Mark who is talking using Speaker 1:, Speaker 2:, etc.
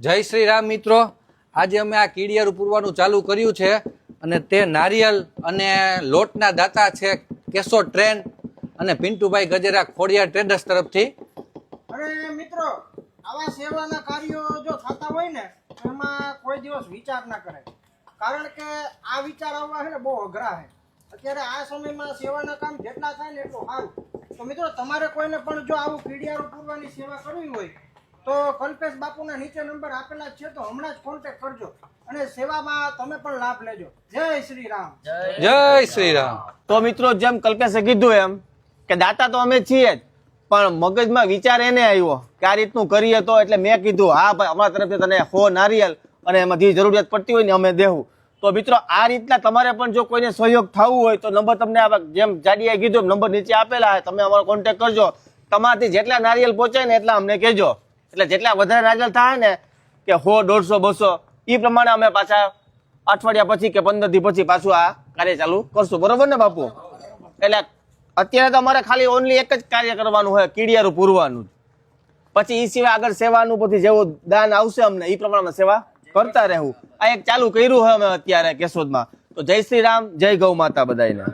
Speaker 1: જય શ્રી રામ મિત્રો, આજે અમે આ કીડિયારું પૂરવાનું ચાલુ કર્યું છે અને તે નારિયેલ અને લોટના દાતા છે કેશો ટ્રેન અને પિન્ટુભાઈ ગજેરા ખોડિયાર ટ્રેડર્સ તરફથી.
Speaker 2: અરે મિત્રો, આવા સેવાના કાર્યો જો થતા હોય ને એમાં કોઈ દિવસ વિચાર ના કરે, કારણ કે આ વિચાર આવવા છે ને બહુ અઘરા છે. અત્યારે આ સમયમાં સેવાના કામ જેટલા થાય ને એટલું સારું. તો મિત્રો, તમારે કોઈને પણ જો આવું કીડિયારું પૂરવાની સેવા કરવી હોય તો કલ્પેશ બાપુના નીચે નંબર આપેલા જ છે, તો હમણાં જ કોન્ટેક્ટ કરજો અને સેવામાં તમે પણ લાભ લેજો. જય શ્રી રામ.
Speaker 1: જય શ્રી રામ.
Speaker 3: તો મિત્રો, જેમ કલ્પેશે કીધું એમ કે દાતા તો અમે છીએ જ, પણ મગજમાં વિચાર એને આવ્યો કે આ રીતનું કરીએ તો, એટલે મેં કીધું હા ભાઈ, અમારા તરફથી તને 100 નારિયેલ અને એમાં જે જરૂરિયાત પડતી હોય ને અમે દેવું. તો મિત્રો, આ રીતના તમારે પણ જો કોઈને સહયોગ થવું હોય તો નંબર તમને જેમ જાડીએ કીધું એમ નંબર નીચે આપેલા છે, તમે અમારો કોન્ટેક્ટ કરજો. તમારાથી જેટલા નારિયેલ પહોંચાય ને એટલા અમને કહેજો, એટલે જેટલા વધારે નારિયેલ થાય ને કે 100, 150, 200 એ પ્રમાણે અમે પાછા અઠવાડિયા પછી કે 15 દી પછી પાછું આ કાર્ય ચાલુ કરશું. બરોબર ને બાપુ? એટલે અત્યારે તો અમારે ખાલી ઓનલી એક જ કાર્ય કરવાનું હોય, કીડિયારું પૂરવાનું જ. પછી એ સિવાય આગળ સેવાનું પછી જેવું દાન આવશે અમને એ પ્રમાણે સેવા કરતા રહેવું. આ એક ચાલુ કર્યું હોય અમે અત્યારે કેશોદમાં. તો જય શ્રી રામ, જય ગૌ માતા બધાને.